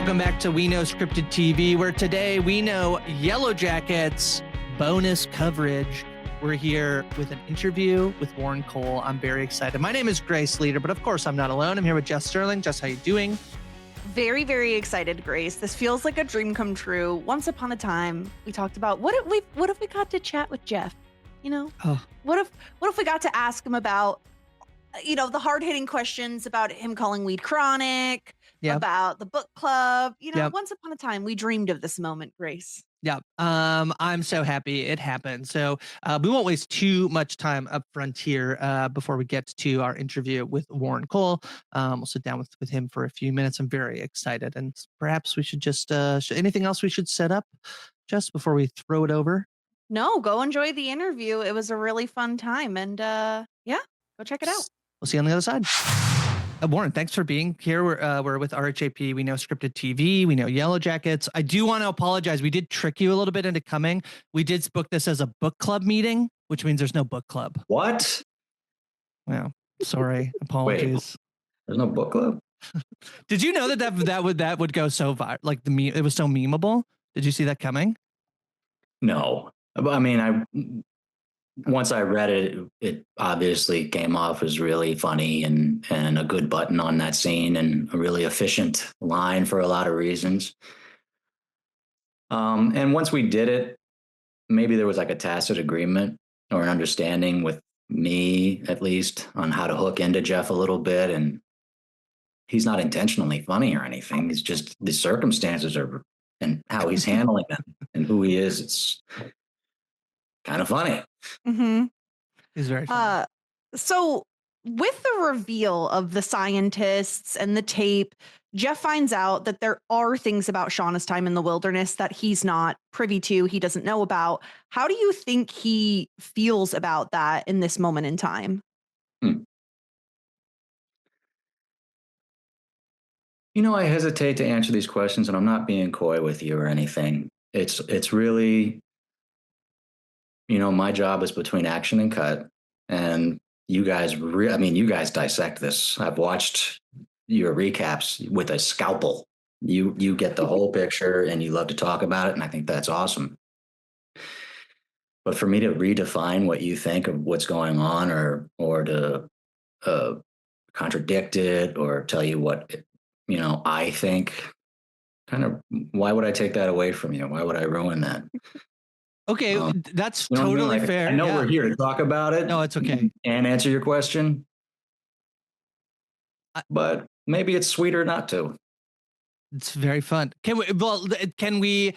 Welcome back to We Know Scripted TV, where today we know Yellowjackets bonus coverage. We're here with an interview with Warren Kole. I'm very excited. My name is Grace Leeder, but of course I'm not alone. I'm here with Jess Sterling. Jess, how you doing? Very, very excited, Grace. This feels like a dream come true. Once upon a time, we talked about what if we got to chat with Jeff? You know, what if we got to ask him about, the hard-hitting questions about him calling weed chronic, about the book club. Once upon a time, we dreamed of this moment, Grace. Yeah. I'm so happy it happened. So we won't waste too much time up front here before we get to our interview with Warren Kole. We'll sit down with him for a few minutes. I'm very excited. And perhaps we should just, anything else we should set up just before we throw it over? No, go enjoy the interview. It was a really fun time. And go check it out. We'll see you on the other side. Warren, thanks for being here. We're with RHAP. We know scripted TV. We know Yellowjackets. I do want to apologize. We did trick you a little bit into coming. We did book this as a book club meeting, which means there's no book club. What? Well, sorry. Apologies. Wait, there's no book club? Did you know that would go so viral? Like it was so memeable. Did you see that coming? No. I mean, once I read it, it obviously came off as really funny and a good button on that scene and a really efficient line for a lot of reasons. And once we did it, maybe there was like a tacit agreement or an understanding with me, at least, on how to hook into Jeff a little bit. And he's not intentionally funny or anything. It's just the circumstances and how he's handling it and who he is. It's kind of funny. Mm-hmm. He's very funny. So with the reveal of the scientists and the tape, Jeff finds out that there are things about Shauna's time in the wilderness that he's not privy to, he doesn't know about. How do you think he feels about that in this moment in time? I hesitate to answer these questions, and I'm not being coy with you or anything. It's really, my job is between action and cut, and you guys, you guys dissect this. I've watched your recaps with a scalpel. You get the whole picture, and you love to talk about it, and I think that's awesome. But for me to redefine what you think of what's going on, or to contradict it, or tell you what I think, why would I take that away from you? Why would I ruin that? Okay, that's totally fair. I know we're here to talk about it. No, it's okay. And answer your question. But maybe it's sweeter not to. It's very fun. Can we?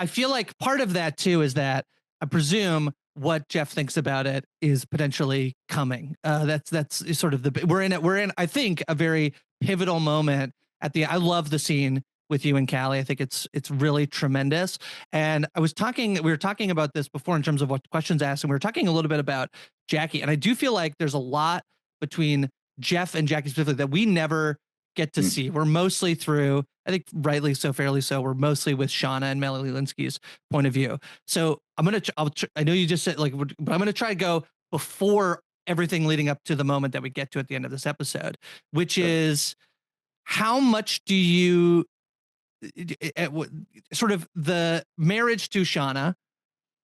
I feel like part of that too is that I presume what Jeff thinks about it is potentially coming. That's sort of we're in I think a very pivotal moment at the. I love the scene with you and Callie. I think it's really tremendous. And we were talking about this before in terms of what questions asked, and we were talking a little bit about Jackie. And I do feel like there's a lot between Jeff and Jackie specifically that we never get to see. We're mostly through, I think rightly so, fairly so, we're mostly with Shauna and Melanie Linsky's point of view. So I know you just said but I'm going to try to go before everything leading up to the moment that we get to at the end of this episode, which is how much do you sort of the marriage to Shauna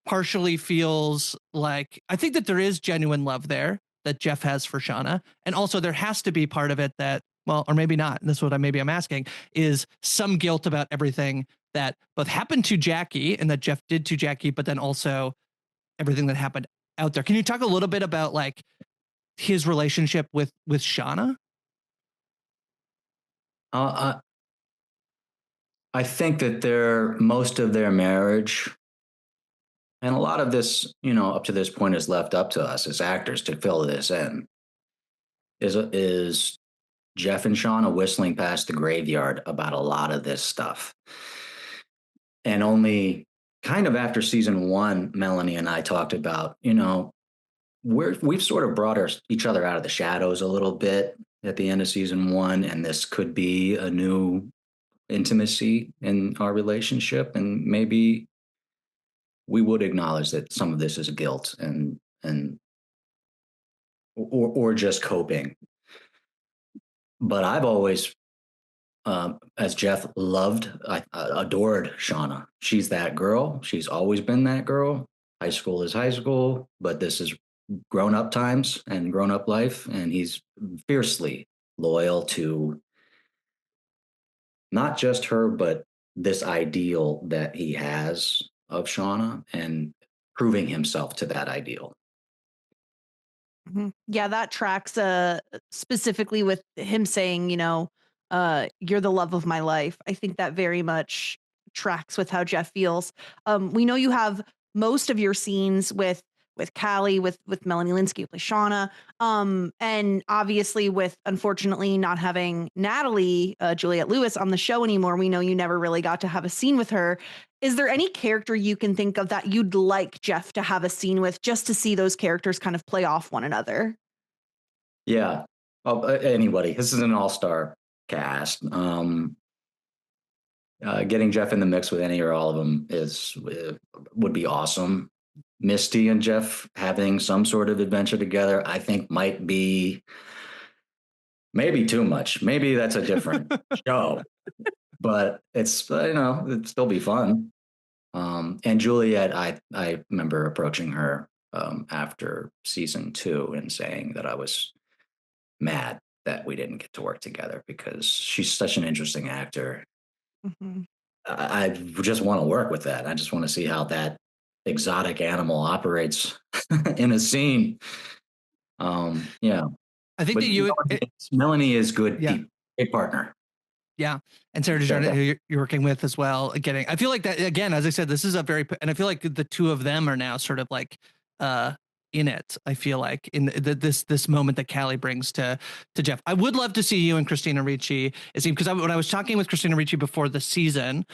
partially feels like, I think that there is genuine love there that Jeff has for Shauna. And also there has to be part of it that, well, or maybe not, and this is what I'm asking, is some guilt about everything that both happened to Jackie and that Jeff did to Jackie, but then also everything that happened out there. Can you talk a little bit about like his relationship with Shauna? I think that most of their marriage, and a lot of this, up to this point is left up to us as actors to fill this in, is Jeff and Shauna whistling past the graveyard about a lot of this stuff. And only kind of after season 1, Melanie and I talked about, we've sort of brought each other out of the shadows a little bit at the end of season 1, and this could be a new intimacy in our relationship, and maybe we would acknowledge that some of this is guilt or just coping. But I've always as Jeff loved, I adored Shauna. She's that girl. She's always been that girl. High school is high school, but this is grown up times and grown up life. And he's fiercely loyal to not just her, but this ideal that he has of Shauna and proving himself to that ideal. Yeah, that tracks specifically with him saying, you're the love of my life. I think that very much tracks with how Jeff feels. We know you have most of your scenes with Callie, with Melanie Linsky, who plays Shauna, and obviously with unfortunately not having Natalie Juliette Lewis on the show anymore. We know you never really got to have a scene with her. Is there any character you can think of that you'd like Jeff to have a scene with, just to see those characters kind of play off one another? Yeah. Oh, anybody. This is an all-star cast. Getting Jeff in the mix with any or all of them would be awesome. Misty and Jeff having some sort of adventure together, I think might be maybe too much. Maybe that's a different show, but it's, it'd still be fun. And Juliet, I remember approaching her after season 2 and saying that I was mad that we didn't get to work together because she's such an interesting actor. Mm-hmm. I just want to work with that. I just want to see how that exotic animal operates in a scene. Yeah. I think Melanie is good. Yeah. Great partner. Yeah. And Sarah DeJarnette, who you're working with as well. I feel like that, again, as I said, this is and I feel like the two of them are now sort of like, in it. I feel like in this moment that Callie brings to Jeff. I would love to see you and Christina Ricci, because when I was talking with Christina Ricci before the season,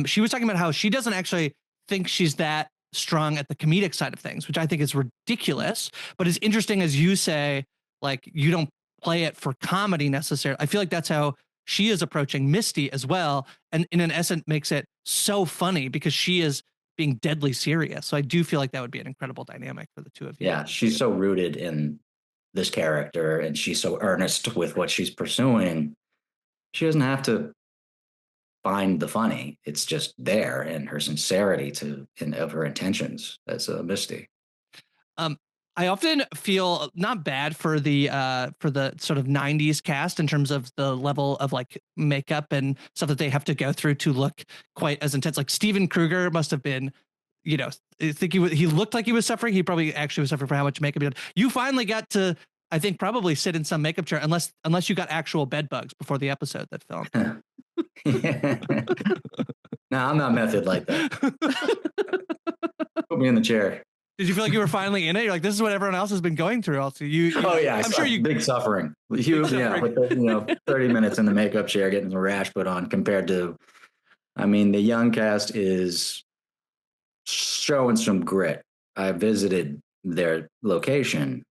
she was talking about how she doesn't actually think she's that strong at the comedic side of things, which I think is ridiculous, but it's interesting, as you say, like, you don't play it for comedy necessarily. I feel like that's how she is approaching Misty as well, and in an essence makes it so funny because she is being deadly serious. So I do feel like that would be an incredible dynamic for the two of you. Yeah, she's so rooted in this character and she's so earnest with what she's pursuing. She doesn't have to find the funny. It's just there, and her sincerity of her intentions as a Misty. I often feel not bad for the sort of 90s cast in terms of the level of like makeup and stuff that they have to go through to look quite as intense. Like Steven Kruger must have been, I think he looked like he was suffering. He probably actually was suffering for how much makeup he did. You finally got to, I think, probably sit in some makeup chair, unless you got actual bed bugs before the episode that filmed. No, I'm not method like that. Put me in the chair. Did you feel like you were finally in it? You're like, this is what everyone else has been going through. Also, I'm sure you big suffering. With 30 minutes in the makeup chair getting the rash put on compared to, the young cast is showing some grit. I visited their location.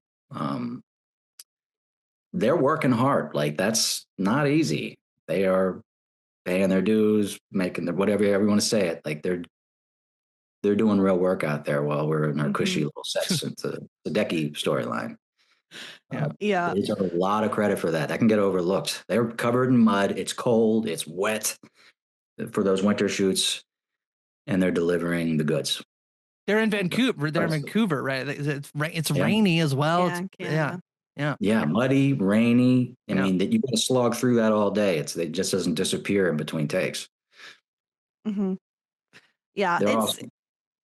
They're working hard. Like, that's not easy. They are paying their dues, making their whatever you want to say it. Like, they're doing real work out there while we're in our cushy little sets. It's a Sadecki storyline. Yeah. They took a lot of credit for that. That can get overlooked. They're covered in mud. It's cold. It's wet for those winter shoots, and they're delivering the goods. They're in Vancouver. They're in Vancouver, right? It's rainy as well. Yeah. Muddy, rainy. I mean, that you got to slog through that all day. It just doesn't disappear in between takes. Mm-hmm. Yeah,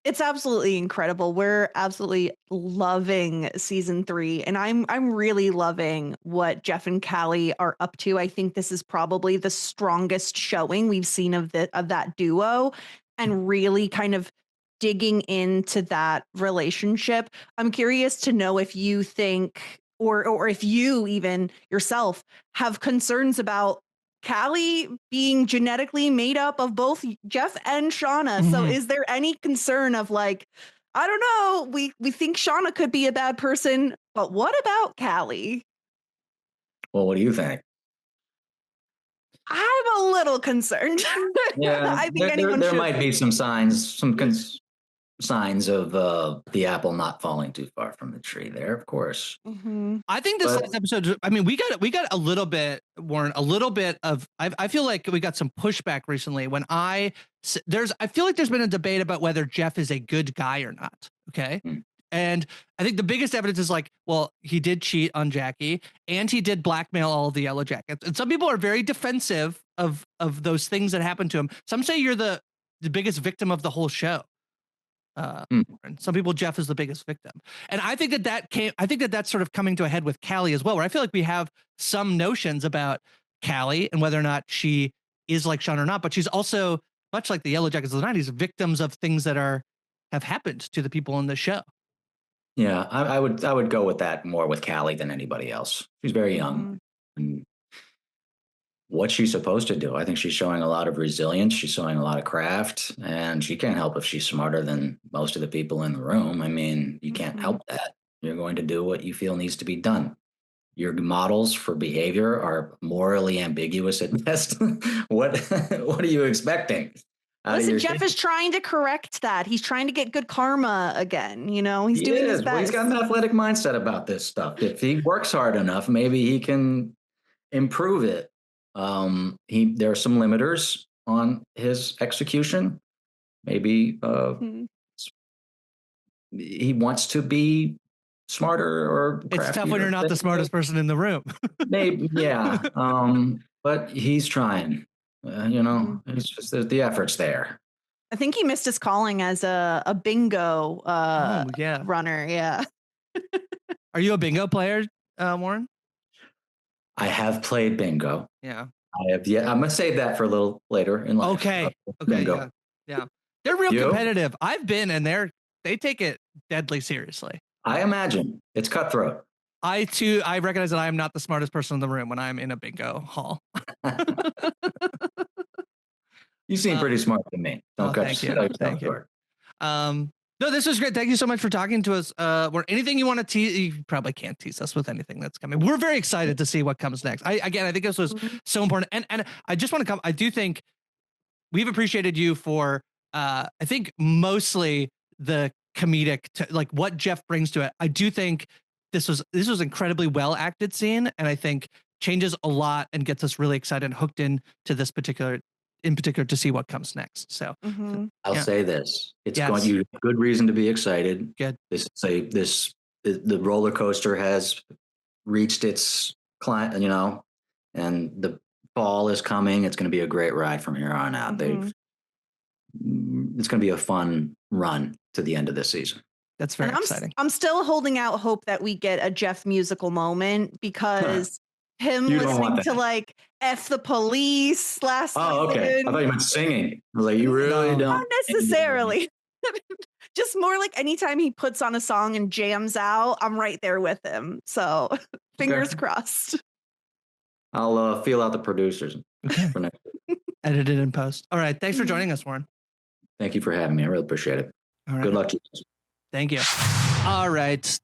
it's absolutely incredible. We're absolutely loving season 3, and I'm really loving what Jeff and Callie are up to. I think this is probably the strongest showing we've seen of that duo, and really kind of digging into that relationship. I'm curious to know if you think, or if you even yourself have concerns about Callie being genetically made up of both Jeff and Shauna. Mm-hmm. So is there any concern of like, I don't know, we think Shauna could be a bad person, but what about Callie? Well, what do you think? I'm a little concerned. Yeah, I think there might be some signs, some signs of the apple not falling too far from the tree there, of course. Mm-hmm. I think this last episode, I mean, we got a little bit, Warren, a little bit of, I feel like we got some pushback recently when I feel like there's been a debate about whether Jeff is a good guy or not. Okay. And I think the biggest evidence is like, well, he did cheat on Jackie and he did blackmail all of the Yellowjackets. And some people are very defensive of those things that happened to him. Some say you're the biggest victim of the whole show. And some people, Jeff is the biggest victim. And I think that's sort of coming to a head with Callie as well, where I feel like we have some notions about Callie and whether or not she is like Sean or not, but she's also, much like the Yellowjackets of the 90s, victims of things that have happened to the people in the show. Yeah, I would go with that more with Callie than anybody else. She's very young. And what's she supposed to do? I think she's showing a lot of resilience. She's showing a lot of craft, and she can't help if she's smarter than most of the people in the room. I mean, you can't help that. You're going to do what you feel needs to be done. Your models for behavior are morally ambiguous at best. What are you expecting? Listen, Jeff is trying to correct that. He's trying to get good karma again. You know, he's doing his best. Well, he's got an athletic mindset about this stuff. If he works hard enough, maybe he can improve it. There are some limiters on his execution. Maybe he wants to be smarter or craftier. It's tough when you're not the smartest person in the room. Maybe, yeah. But he's trying. It's just the effort's there. I think he missed his calling as a bingo runner. Yeah. Are you a bingo player, Warren? I have played bingo. Yeah. I have. Yeah, I'm gonna save that for a little later in life. Okay. Bingo. Yeah. They're real competitive. I've been, and they take it deadly seriously. I imagine it's cutthroat. I recognize that I am not the smartest person in the room when I'm in a bingo hall. You seem pretty smart to me. Thank you. No, this was great. Thank you so much for talking to us. Anything you want to tease? You probably can't tease us with anything that's coming. We're very excited to see what comes next. I think this was so important. And I just want to I do think we've appreciated you for, I think mostly the comedic, like what Jeff brings to it. I do think this was incredibly well acted scene, and I think changes a lot and gets us really excited and hooked in to this particular to see what comes next. So I'll say this: going. You have good reason to be excited. Good. The roller coaster has reached its climb, and the fall is coming. It's going to be a great ride from here on out. It's going to be a fun run to the end of this season. That's very exciting. I'm still holding out hope that we get a Jeff musical moment, because him listening to like F the Police last season. Oh, okay. I thought you meant singing. I was like, you really don't. Not necessarily. Just more like anytime he puts on a song and jams out, I'm right there with him. So fingers crossed. I'll feel out the producers for next week. Edit it in post. All right. Thanks for joining us, Warren. Thank you for having me. I really appreciate it. All right. Good luck to you. Thank you. All right.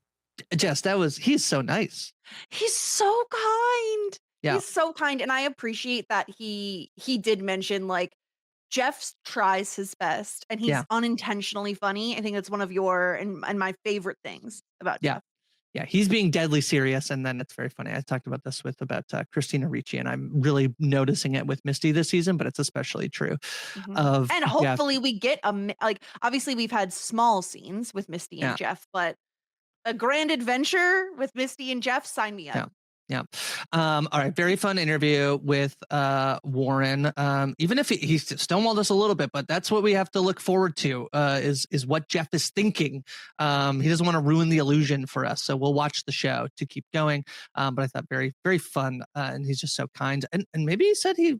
Jess, he's so nice. He's so kind. Yeah. He's so kind. And I appreciate that he did mention like Jeff tries his best and he's unintentionally funny. I think it's one of your and my favorite things about Jeff. Yeah, he's being deadly serious, and then it's very funny. I talked about this about Christina Ricci, and I'm really noticing it with Misty this season, but it's especially true of. And hopefully we get obviously we've had small scenes with Misty and Jeff, but a grand adventure with Misty and Jeff, sign me up. Yeah. All right. Very fun interview with Warren. Even if he's stonewalled us a little bit, but that's what we have to look forward to is what Jeff is thinking. He doesn't want to ruin the illusion for us. So we'll watch the show to keep going. But I thought very, very fun. And he's just so kind. And maybe he said he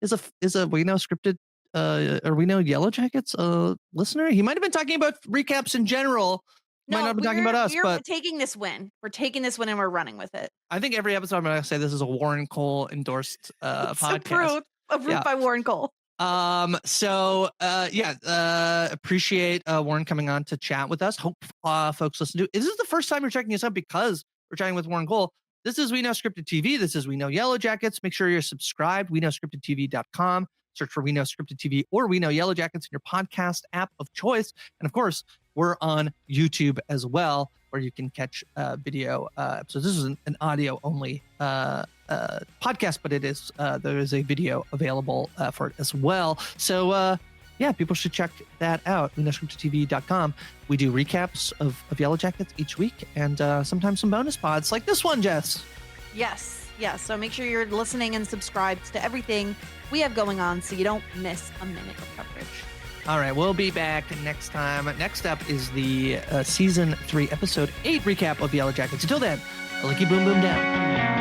is a We Know scripted or We Know Yellowjackets listener. He might have been talking about recaps in general. Might not be talking about us, but taking this win. We're taking this win and we're running with it. I think every episode I'm going to say this is a Warren Cole endorsed podcast. Approved by Warren Cole. Appreciate Warren coming on to chat with us. Hope folks listen to. This is the first time you're checking us out because we're chatting with Warren Cole. This is We Know Scripted TV. This is We Know Yellowjackets. Make sure you're subscribed. WeKnowScriptedTV.com. Search for We Know Scripted TV or We Know Yellowjackets in your podcast app of choice. And of course, we're on YouTube as well, where you can catch video episodes. This is an audio only podcast, but it is there is a video available for it as well. So yeah, people should check that out. WeKnowScriptedTV.com. We do recaps of Yellowjackets each week, and sometimes some bonus pods like this one, Jess. Yes. So make sure you're listening and subscribed to everything we have going on so you don't miss a minute of coverage. All right, we'll be back next time. Next up is the Season 3, Episode 8 recap of Yellowjackets. Until then, Linky Boom Boom down.